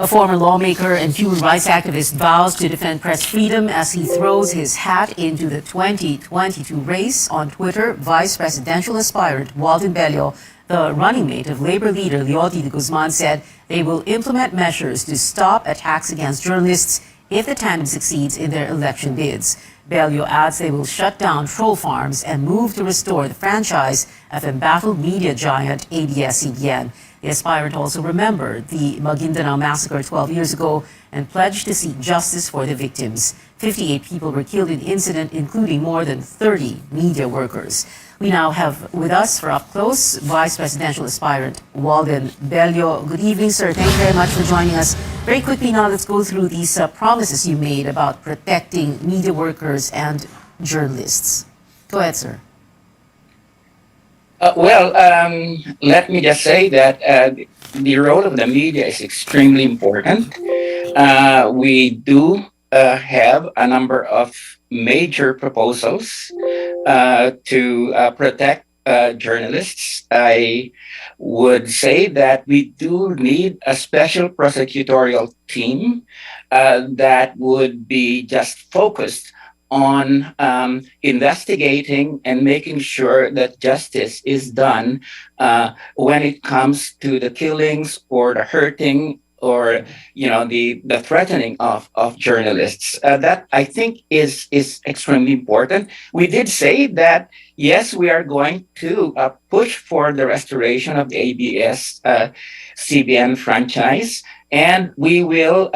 A former lawmaker and human rights activist vows to defend press freedom as he throws his hat into the 2022 race. On Twitter, vice presidential aspirant Walden Bello, the running mate of Labor leader Leoty de Guzman, said they will implement measures to stop attacks against journalists if the tandem succeeds in their election bids. Bello adds they will shut down troll farms and move to restore the franchise of embattled media giant ABS-CBN. The aspirant also remembered the Maguindanao massacre 12 years ago and pledged to seek justice for the victims. 58 people were killed in the incident, including more than 30 media workers. We now have with us for up close Vice Presidential aspirant Walden Bello. Good evening, sir. Thank you very much for joining us. Very quickly now, let's go through these promises you made about protecting media workers and journalists. Go ahead, sir. Let me just say that the role of the media is extremely important. We do have a number of major proposals to protect journalists. I would say that we do need a special prosecutorial team that would be just focused on investigating and making sure that justice is done when it comes to the killings or the hurting or the threatening of journalists. That I think is extremely important. We did say that yes, we are going to push for the restoration of the ABS CBN franchise, and we will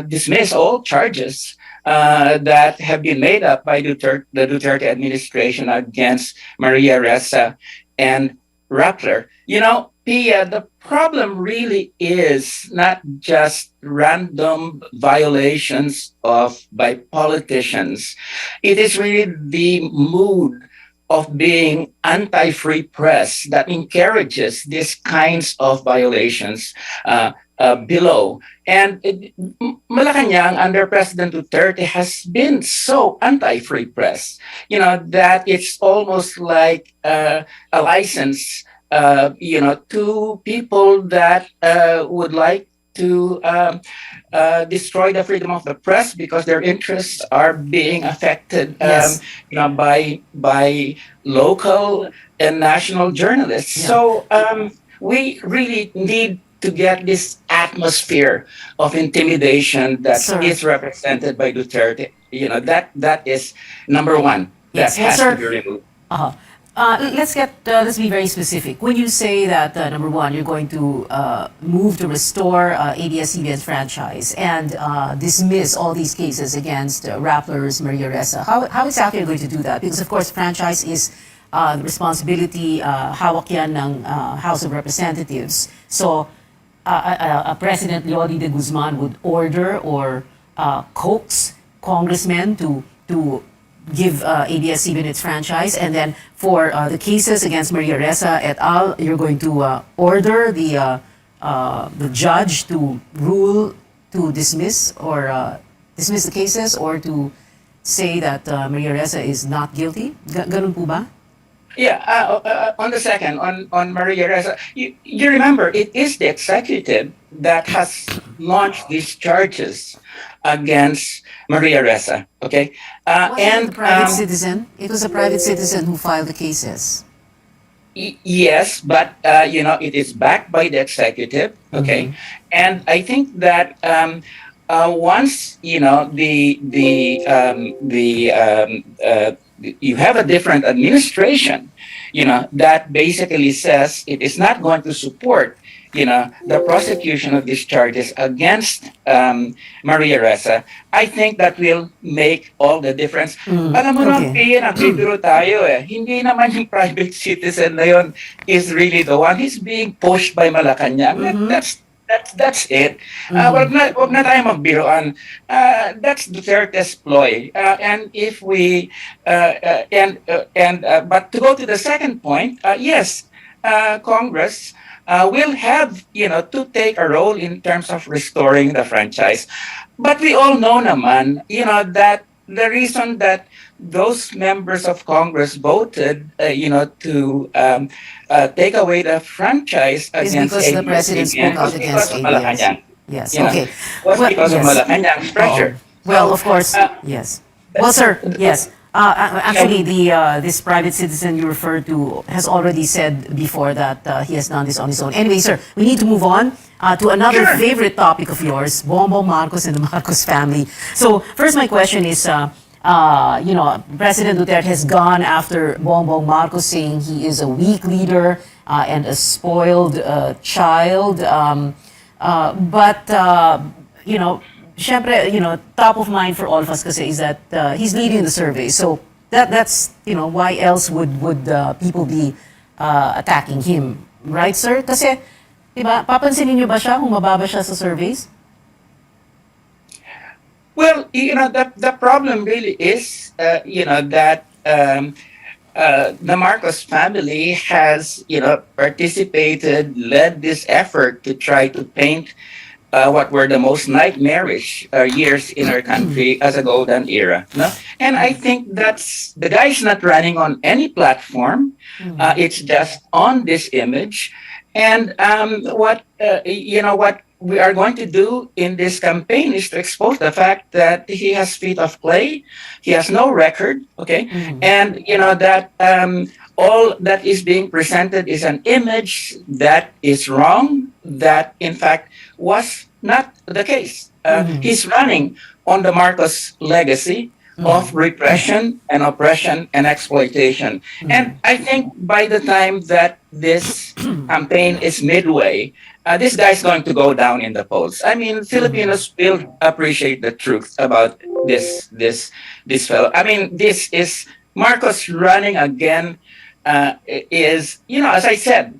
dismiss all charges that have been made up by the Duterte administration against Maria Ressa and Rappler. Pia, the problem really is not just random violations by politicians. It is really the mood of being anti-free press that encourages these kinds of violations below. And Malacanang under President Duterte has been so anti-free press, that it's almost like a license, to people that would like to destroy the freedom of the press because their interests are being affected, Yes. by local and national journalists. Yeah. So we really need to get this atmosphere of intimidation that Sir. is represented by Duterte. That is number one. Yes, that has sir. to be removed. Let's be very specific. When you say that, number one, you're going to move to restore ABS-CBN's franchise and dismiss all these cases against Rappler's Maria Ressa, how exactly are you going to do that? Because, of course, franchise is the responsibility, hawak yan ng House of Representatives. So, President Leoty de Guzman would order or coax congressmen to give ABS-CBN its franchise, and then for the cases against Maria Ressa et al., you're going to order the judge to rule to dismiss the cases or to say that Maria Ressa is not guilty. Ganun po ba? Yeah, on the second, on Maria Ressa, you remember it is the executive that has launched these charges against Maria Ressa. Okay, Wasn't it a private citizen? It was a private citizen who filed the cases. Yes, but it is backed by the executive. Okay, and I think that once you have a different administration, that basically says it is not going to support, the prosecution of these charges against Maria Ressa. I think that will make all the difference. Alam mo naman, Pia, nagbibiro tayo eh. Hindi naman yung private citizen na yun is really the one. He's being pushed by Malacanang. That's it. Wag na tayo magbiroan. That's Duterte's ploy. And if we but to go to the second point, yes, Congress will have to take a role in terms of restoring the franchise. But we all know naman, that the reason that those members of Congress voted, to take away the franchise Is against because the president spoke out against ABS. Yes. You know, Okay. was Well, because of yes. Malacanang's Oh. pressure. Well, So, of course, uh, yes. Well, sir, yes. yeah, Actually, the this private citizen you referred to has already said before that he has done this on his own. Anyway, sir, we need to move on to another sure. favorite topic of yours, Bongbong Marcos and the Marcos family. So, first, my question is, President Duterte has gone after Bongbong Marcos, saying he is a weak leader and a spoiled child. But syempre, top of mind for all of us kasi is that he's leading the survey. So that's, why else would people be attacking him, right, sir? Kasi, di ba, papansinin niyo ba siya kung mababa siya sa surveys? Well, the problem really is, that the Marcos family has, participated, led this effort to try to paint what were the most nightmarish years in our country as a golden era. No? And I think that's the guy's not running on any platform. It's just on this image. And what we are going to do in this campaign is to expose the fact that he has feet of clay, he has no record, okay, and that all that is being presented is an image that is wrong, that in fact was not the case. He's running on the Marcos legacy of repression and oppression and exploitation. And I think by the time that this campaign is midway, this guy's going to go down in the polls. I mean, Filipinos will appreciate the truth about this fellow. I mean, this is Marcos running again. Is as I said,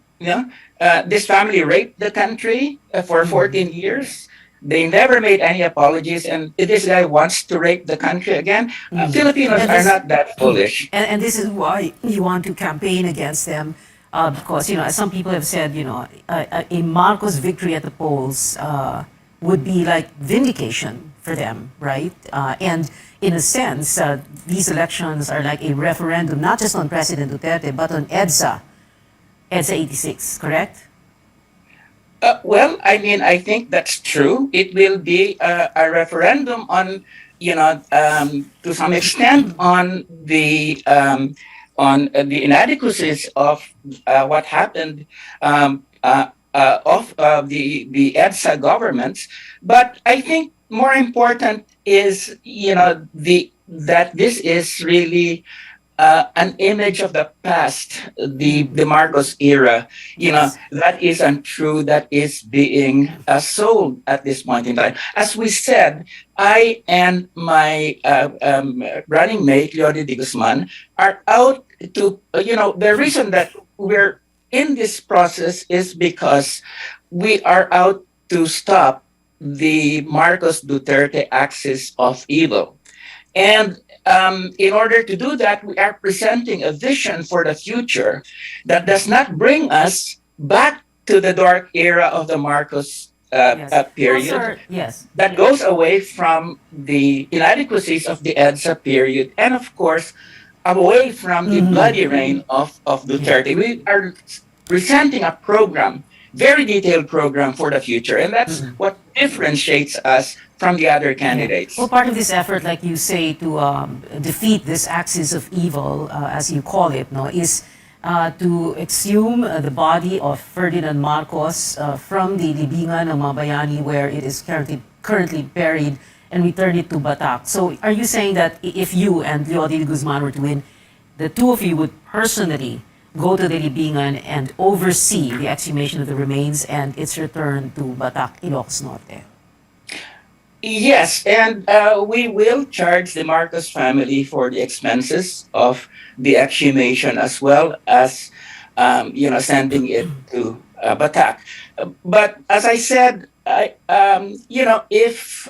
this family raped the country for 14 years. They never made any apologies, and this guy wants to rape the country again. Filipinos And are this, not that foolish. and this is why you want to campaign against them, because as some people have said, a Marcos victory at the polls would be like vindication for them, right? And in a sense, these elections are like a referendum, not just on President Duterte, but on EDSA 86, correct? Well, I mean, I think that's true. It will be a referendum on, to some extent, on the inadequacies of what happened of the EDSA governments. But I think more important is, the that this is really an image of the past, the Marcos era, Yes. that is untrue, that is being sold at this point in time. As we said, I and my running mate, Leody de Guzman, are out to, the reason that we're in this process is because we are out to stop the Marcos Duterte axis of evil. And in order to do that, we are presenting a vision for the future that does not bring us back to the dark era of the Marcos Yes. Well, period, sir, yes. that goes away from the inadequacies of the EDSA period, and of course, away from the bloody reign of Duterte. We are presenting a program, very detailed program for the future, and that's what differentiates us from the other Yeah. Well, candidates. part of this effort, like you say, to defeat this axis of evil, as you call it, no, is to exhume the body of Ferdinand Marcos from the Libingan ng Mabayani, where it is currently buried, and return it to Batak. So, are you saying that if you and Leody Guzman were to win, the two of you would personally go to the Libingan and oversee the exhumation of the remains and its return to Batak, Ilocos Norte? Yes, and we will charge the Marcos family for the expenses of the exhumation as well as, sending it to Batak. But as I said, if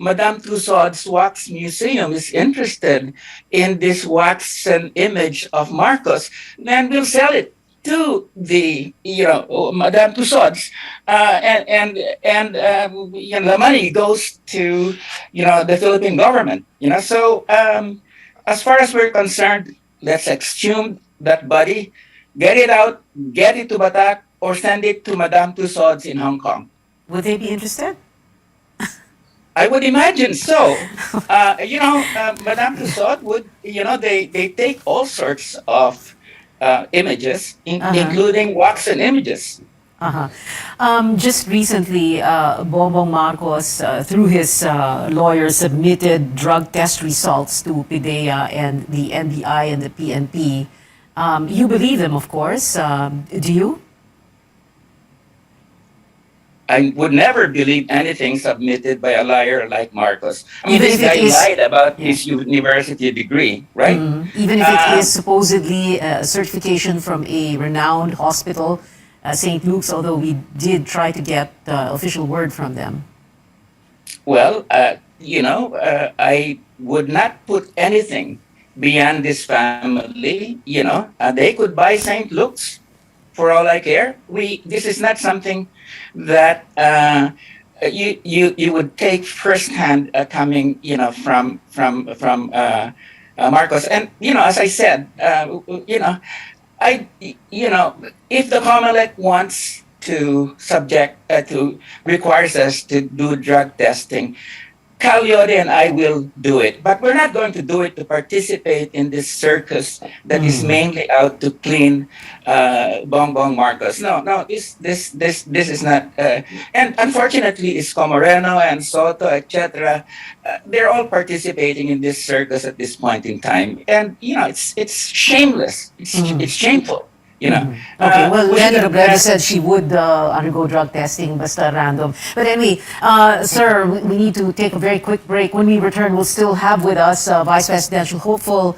Madame Tussauds Wax Museum is interested in this waxen image of Marcos, then we'll sell it to the Madame Tussauds, and the money goes to the Philippine government. So as far as we're concerned, let's exhume that body, get it out, get it to Batak, or send it to Madame Tussauds in Hong Kong. Would they be interested? I would imagine so. Madame Tussaud would, they take all sorts of images, Uh-huh. including Watson images. Uh-huh. Just recently, Bongbong Marcos, through his lawyer, submitted drug test results to PIDEA and the NBI and the PNP. You believe them, of course. Do you? I would never believe anything submitted by a liar like Marcos. I mean, Even this if it guy is, lied about yeah. his university degree, right? Even if it Uh, is supposedly a certification from a renowned hospital, St. Luke's, although we did try to get official word from them. well, I would not put anything beyond this family. They could buy St. Luke's for all I care. This is not something that you would take firsthand coming from Marcos. And as I said, I if the COMELEC wants to requires us to do drug testing, Calyode and I will do it, but we're not going to do it to participate in this circus that is mainly out to clean Bongbong Marcos. No, no, this is not. And unfortunately, Isko Moreno and Soto, etc. They're all participating in this circus at this point in time, and it's shameless. It's shameful. Okay, well, We Lenny should Robredo said she would undergo drug testing, basta random. But anyway, sir, we need to take a very quick break. When we return, we'll still have with us Vice Presidential hopeful.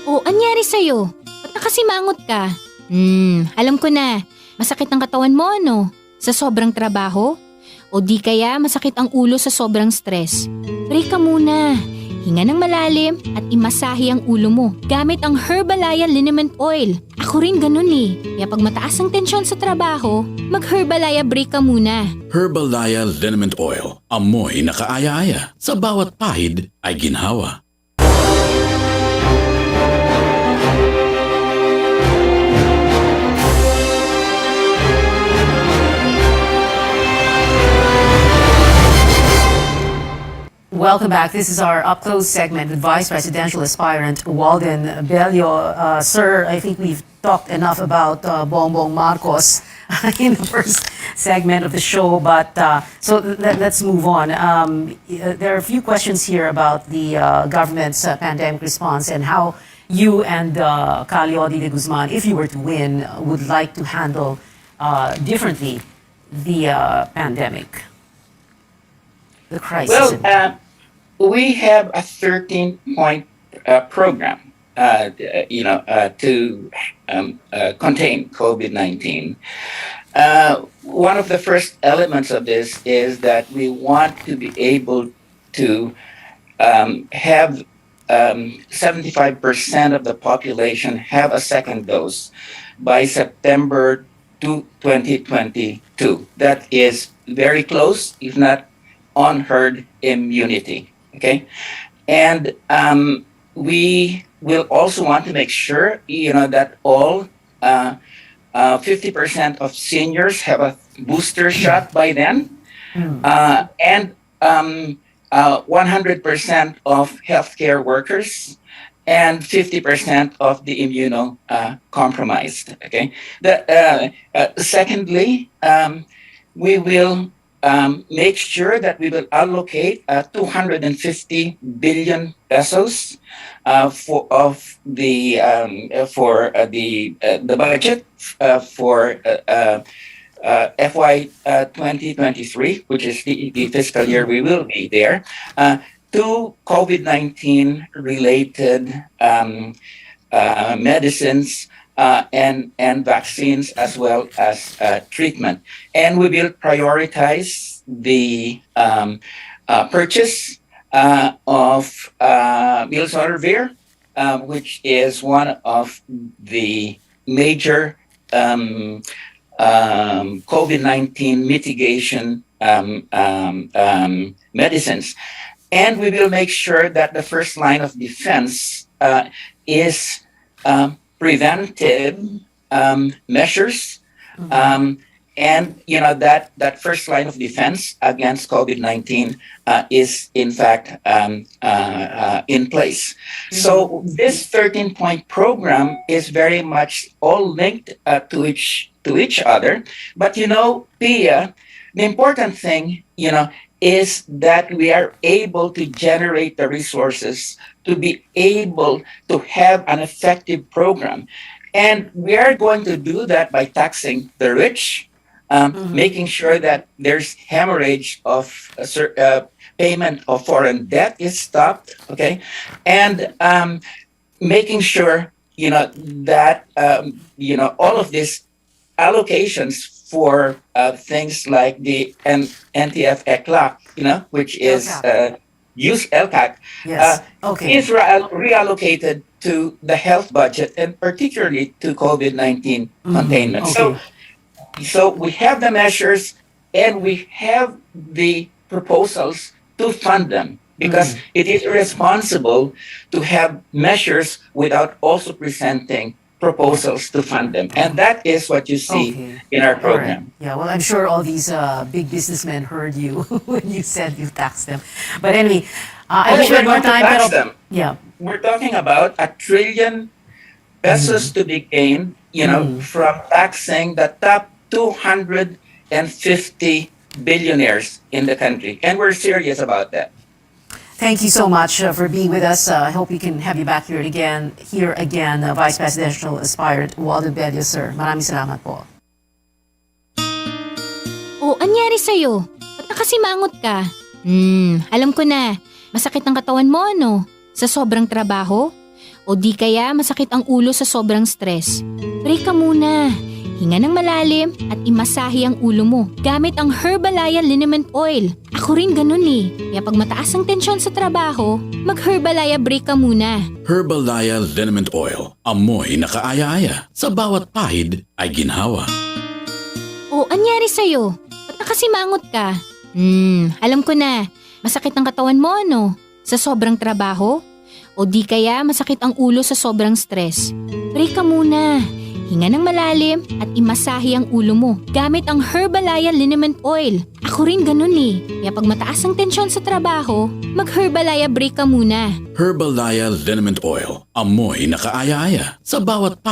Oh, anyari sa'yo? Ba't nakasimangot ka? Alam ko na. Masakit ang katawan mo, ano? Sa sobrang trabaho? O di kaya masakit ang ulo sa sobrang stress? Break ka muna. Hinga ng malalim at imasahe ang ulo mo gamit ang Herbalaya Liniment Oil. Ako rin ganun eh. Kaya pag mataas ang tensyon sa trabaho, mag-Herbalaya break ka muna. Herbalaya Liniment Oil. Amoy na kaaya-aya. Sa bawat pahid ay ginhawa. Welcome back. This is our up-close segment with Vice Presidential Aspirant Walden Bello. Sir, I think we've talked enough about Bongbong Marcos in the first segment of the show, but so let's move on. There are a few questions here about the government's pandemic response and how you and Calyode de Guzman, if you were to win, would like to handle differently the pandemic, the crisis. Well, we have a 13-point program, to contain COVID-19. One of the first elements of this is that we want to be able to have 75% of the population have a second dose by September 2022. That is very close, if not on herd immunity. Okay, and we will also want to make sure that all 50% of seniors have a booster shot by then, and 100% of healthcare workers and 50% of the immunocompromised. Okay. Secondly, we will make sure that we will allocate 250 billion pesos for the budget for FY 2023, which is the fiscal year we will be there, to COVID-19 related medicines and vaccines, as well as treatment. And we will prioritize the purchase of Milsonarvir, which is one of the major COVID-19 mitigation medicines. And we will make sure that the first line of defense is preventive measures, And that first line of defense against COVID-19 is in fact in place. So this 13-point program is very much all linked to each other. But Pia, the important thing is that we are able to generate the resources to be able to have an effective program. And we are going to do that by taxing the rich, making sure that there's hemorrhage of payment of foreign debt is stopped, okay, and making sure that all of these allocations for things like the NTF ECLA, which is use LCAC, Yes. Okay. is reallocated to the health budget and particularly to COVID-19 containment. Okay. So we have the measures and we have the proposals to fund them because it is irresponsible to have measures without also presenting proposals to fund them. And that is what you see Okay. in our All right. program. Yeah, well, I'm sure all these big businessmen heard you when you said you taxed them. But anyway, I wish we had more We're going to time. tax Pero, them. yeah. We're talking about $1 trillion to be gained, from taxing the top 250 billionaires in the country. And we're serious about that. Thank you so much for being with us. I hope we can have you back here again, Vice Presidential Aspirant Walden Bello, sir. Maraming salamat po. O, anyari sa'yo? Ba't nakasimangot ka? Alam ko na. Masakit ang katawan mo, ano? Sa sobrang trabaho? O di kaya masakit ang ulo sa sobrang stress? Break ka muna. Hinga ng malalim at imasahe ang ulo mo gamit ang Herbalaya Liniment Oil. Ako rin ganun eh. Kaya pag mataas ang tensyon sa trabaho, mag-Herbalaya break ka muna. Herbalaya Liniment Oil. Amoy na kaaya-aya. Sa bawat pahid ay ginhawa. O, anyari sa'yo? Ba't nakasimangot ka? Alam ko na. Masakit ang katawan mo, ano? Sa sobrang trabaho? O di kaya masakit ang ulo sa sobrang stress? Break ka muna. Hinga ng malalim at imasahe ang ulo mo gamit ang Herbalaya Liniment Oil. Ako rin ganun eh. Kaya pag mataas ang tensyon sa trabaho, mag-Herbalaya break ka muna. Herbalaya Liniment Oil. Amoy na kaaya-aya. Sa bawat